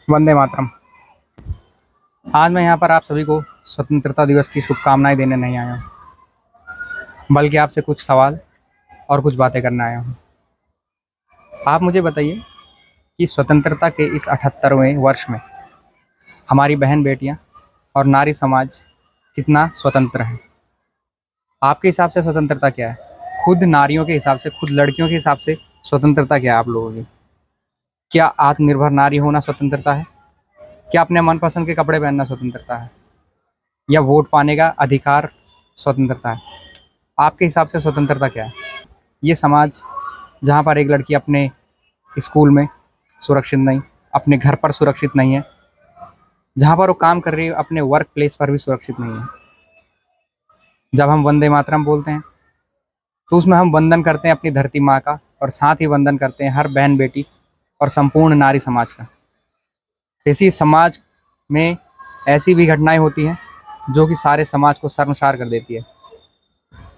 वंदे मातरम। आज मैं यहाँ पर आप सभी को स्वतंत्रता दिवस की शुभकामनाएं देने नहीं आया हूँ, बल्कि आपसे कुछ सवाल और कुछ बातें करने आया हूँ। आप मुझे बताइए कि स्वतंत्रता के इस 78वें वर्ष में हमारी बहन बेटियाँ और नारी समाज कितना स्वतंत्र है। आपके हिसाब से स्वतंत्रता क्या है? खुद नारियों के हिसाब से, खुद लड़कियों के हिसाब से स्वतंत्रता क्या है आप लोगों की? क्या आत्मनिर्भर नारी होना स्वतंत्रता है? क्या अपने मनपसंद के कपड़े पहनना स्वतंत्रता है? या वोट पाने का अधिकार स्वतंत्रता है? आपके हिसाब से स्वतंत्रता क्या है? ये समाज जहाँ पर एक लड़की अपने स्कूल में सुरक्षित नहीं, अपने घर पर सुरक्षित नहीं है, जहाँ पर वो काम कर रही है अपने वर्क प्लेस पर भी सुरक्षित नहीं है। जब हम वंदे मातरम बोलते हैं तो उसमें हम वंदन करते हैं अपनी धरती माँ का, और साथ ही वंदन करते हैं हर बहन बेटी और संपूर्ण नारी समाज का। इसी समाज में ऐसी भी घटनाएं होती हैं जो कि सारे समाज को शर्मसार कर देती है।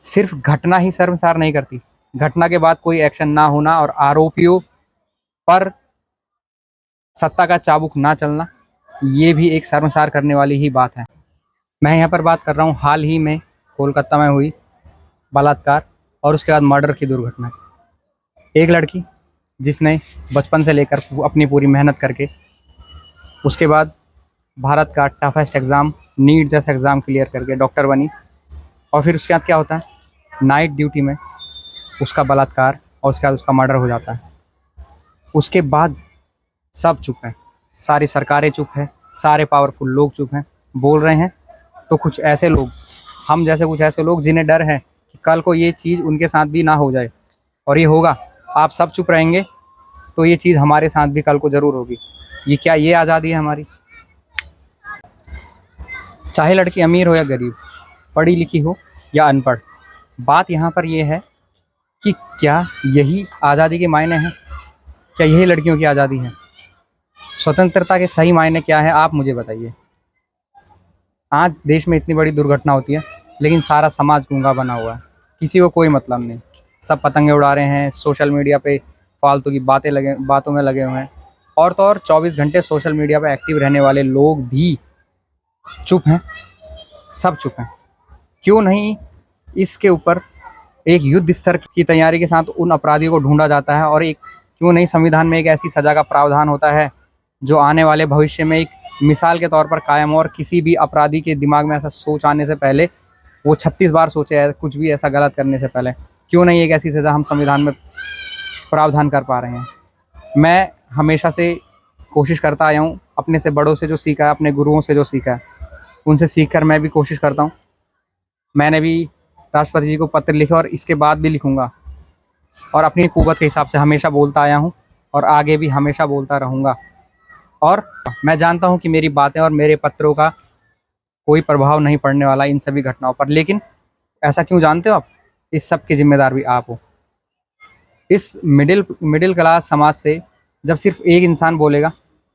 सिर्फ घटना ही शर्मसार नहीं करती, घटना के बाद कोई एक्शन ना होना और आरोपियों पर सत्ता का चाबुक ना चलना, ये भी एक शर्मसार करने वाली ही बात है। मैं यहाँ पर बात कर रहा हूँ हाल ही में कोलकाता में हुई बलात्कार और उसके बाद मर्डर की दुर्घटना। एक लड़की जिसने बचपन से लेकर अपनी पूरी मेहनत करके उसके बाद भारत का टफेस्ट एग्ज़ाम नीट जैसा एग्ज़ाम क्लियर करके डॉक्टर बनी, और फिर उसके बाद क्या होता है, नाइट ड्यूटी में उसका बलात्कार और उसके बाद उसका मर्डर हो जाता है। उसके बाद सब चुप हैं, सारी सरकारें चुप हैं, सारे पावरफुल लोग चुप हैं। बोल रहे हैं तो कुछ ऐसे लोग, हम जैसे कुछ ऐसे लोग जिन्हें डर है कि कल को ये चीज़ उनके साथ भी ना हो जाए, और ये होगा। आप सब चुप रहेंगे तो ये चीज़ हमारे साथ भी कल को ज़रूर होगी। ये क्या, ये आज़ादी है हमारी? चाहे लड़की अमीर हो या गरीब, पढ़ी लिखी हो या अनपढ़, बात यहाँ पर ये है कि क्या यही आज़ादी के मायने हैं? क्या यही लड़कियों की आज़ादी है? स्वतंत्रता के सही मायने क्या है, आप मुझे बताइए। आज देश में इतनी बड़ी दुर्घटना होती है लेकिन सारा समाज गूंगा बना हुआ है, किसी को कोई मतलब नहीं। सब पतंगे उड़ा रहे हैं, सोशल मीडिया पे फालतू की बातों में लगे हुए हैं। और तो और 24 घंटे सोशल मीडिया पे एक्टिव रहने वाले लोग भी चुप हैं, सब चुप हैं। क्यों नहीं इसके ऊपर एक युद्ध स्तर की तैयारी के साथ उन अपराधियों को ढूंढा जाता है, और एक क्यों नहीं संविधान में एक ऐसी सज़ा का प्रावधान होता है जो आने वाले भविष्य में एक मिसाल के तौर पर कायम हो, और किसी भी अपराधी के दिमाग में ऐसा सोच आने से पहले वो 36 बार सोचे है कुछ भी ऐसा गलत करने से पहले। क्यों नहीं एक ऐसी सज़ा हम संविधान में प्रावधान कर पा रहे हैं? मैं हमेशा से कोशिश करता आया हूँ, अपने से बड़ों से जो सीखा है, अपने गुरुओं से जो सीखा है, उनसे सीख कर मैं भी कोशिश करता हूँ। मैंने भी राष्ट्रपति जी को पत्र लिखे और इसके बाद भी लिखूंगा, और अपनी कुव्वत के हिसाब से हमेशा बोलता आया हूँ और आगे भी हमेशा बोलता रहूँगा। और मैं जानता हूँ कि मेरी बातें और मेरे पत्रों का कोई प्रभाव नहीं पड़ने वाला इन सभी घटनाओं पर, लेकिन ऐसा क्यों जानते हो आप? इस सब की जिम्मेदार भी आप हो। इस मिडिल क्लास समाज से जब सिर्फ एक इंसान बोलेगा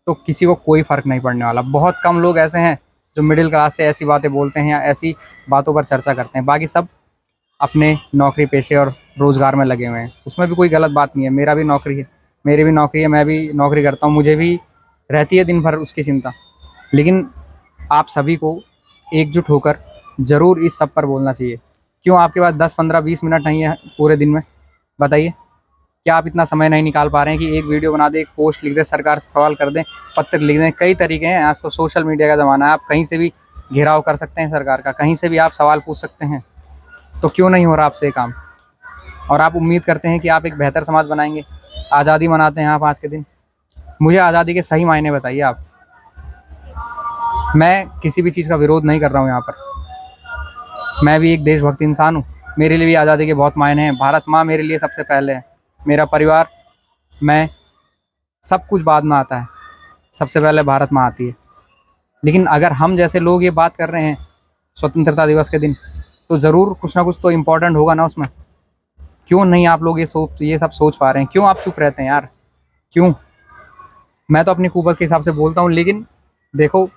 तो किसी को कोई फ़र्क नहीं पड़ने वाला। बहुत कम लोग ऐसे हैं जो मिडिल क्लास से ऐसी बातें बोलते हैं या ऐसी बातों पर चर्चा करते हैं, बाकी सब अपने नौकरी पेशे और रोज़गार में लगे हुए हैं। उसमें भी कोई गलत बात नहीं है, मेरा भी नौकरी है, मेरी भी नौकरी है, मैं भी नौकरी करता हूँ, मुझे भी रहती है दिन भर उसकी चिंता। लेकिन आप सभी को एकजुट होकर ज़रूर इस सब पर बोलना चाहिए। क्यों आपके पास 10, 15, 20 मिनट नहीं है पूरे दिन में? बताइए, क्या आप इतना समय नहीं निकाल पा रहे हैं कि एक वीडियो बना दें, एक पोस्ट लिख दें, सरकार से सवाल कर दें, पत्र लिख दें? कई तरीके हैं, आज तो सोशल मीडिया का ज़माना है, आप कहीं से भी घेराव कर सकते हैं सरकार का, कहीं से भी आप सवाल पूछ सकते हैं। तो क्यों नहीं हो रहा आपसे ये काम? और आप उम्मीद करते हैं कि आप एक बेहतर समाज बनाएंगे। आज़ादी मनाते हैं आप आज के दिन, मुझे आज़ादी के सही मायने बताइए आप। मैं किसी भी चीज़ का विरोध नहीं कर रहा हूँ यहाँ पर, मैं भी एक देशभक्त इंसान हूँ, मेरे लिए भी आज़ादी के बहुत मायने हैं। भारत माँ मेरे लिए सबसे पहले है, मेरा परिवार, मैं, सब कुछ बाद में आता है, सबसे पहले भारत माँ आती है। लेकिन अगर हम जैसे लोग ये बात कर रहे हैं स्वतंत्रता दिवस के दिन, तो ज़रूर कुछ ना कुछ तो इम्पोर्टेंट होगा ना उसमें। क्यों नहीं आप लोग ये सब सोच पा रहे हैं? क्यों आप चुप रहते हैं यार, क्यों? मैं तो अपनी कुव्वत के हिसाब से बोलता हूँ, लेकिन देखो,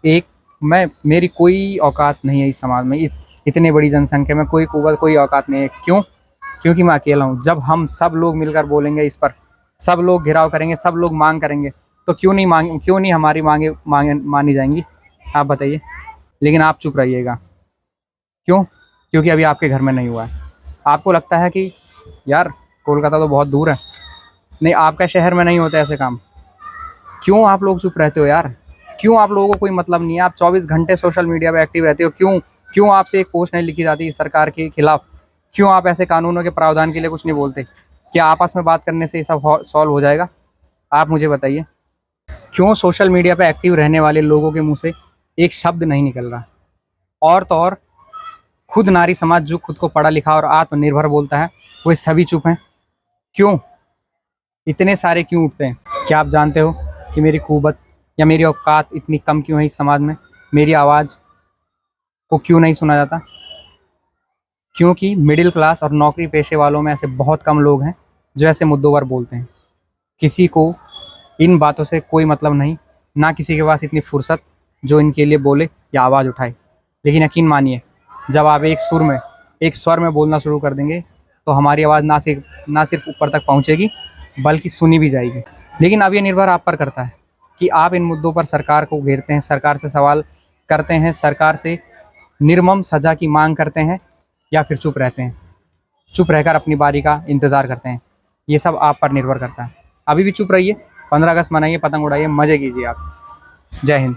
एक मैं, मेरी कोई औकात नहीं है इस समाज में, इतनी बड़ी जनसंख्या में कोई कुव्वत, कोई औकात नहीं है। क्यों? क्योंकि मैं अकेला हूँ। जब हम सब लोग मिलकर बोलेंगे इस पर, सब लोग घेराव करेंगे, सब लोग मांग करेंगे, तो क्यों नहीं हमारी मांगे मांगे मानी जाएंगी? आप बताइए। लेकिन आप चुप रहिएगा। क्यों? क्योंकि अभी आपके घर में नहीं हुआ है। आपको लगता है कि यार कोलकाता तो बहुत दूर है। नहीं, आपका शहर में नहीं होते ऐसे काम। क्यों आप लोग चुप रहते हो यार? क्यों आप लोगों को कोई मतलब नहीं है? आप 24 घंटे सोशल मीडिया पे एक्टिव रहते हो, क्यों? क्यों आपसे एक पोस्ट नहीं लिखी जाती सरकार के खिलाफ? क्यों आप ऐसे कानूनों के प्रावधान के लिए कुछ नहीं बोलते? क्या आपस में बात करने से ये सब सॉल्व हो जाएगा? आप मुझे बताइए। क्यों सोशल मीडिया पे एक्टिव रहने वाले लोगों के मुंह से एक शब्द नहीं निकल रहा? और तो और, खुद नारी समाज जो खुद को पढ़ा लिखा और आत्मनिर्भर बोलता है, वो सभी चुप हैं। क्यों? इतने सारे क्यों उठते हैं? क्या आप जानते हो कि मेरी कुवत या मेरी औकात इतनी कम क्यों है इस समाज में? मेरी आवाज़ को क्यों नहीं सुना जाता? क्योंकि मिडिल क्लास और नौकरी पेशे वालों में ऐसे बहुत कम लोग हैं जो ऐसे मुद्दों पर बोलते हैं। किसी को इन बातों से कोई मतलब नहीं, ना किसी के पास इतनी फुर्सत जो इनके लिए बोले या आवाज़ उठाए। लेकिन यकीन मानिए, जब आप एक स्वर में बोलना शुरू कर देंगे, तो हमारी आवाज़ ना सिर्फ ऊपर तक पहुंचेगी, बल्कि सुनी भी जाएगी। लेकिन अब ये निर्भर आप पर करता है कि आप इन मुद्दों पर सरकार को घेरते हैं, सरकार से सवाल करते हैं, सरकार से निर्मम सज़ा की मांग करते हैं, या फिर चुप रहते हैं, चुप रहकर अपनी बारी का इंतज़ार करते हैं। ये सब आप पर निर्भर करता है। अभी भी चुप रहिए, 15 अगस्त मनाइए, पतंग उड़ाइए, मज़े कीजिए आप। जय हिंद।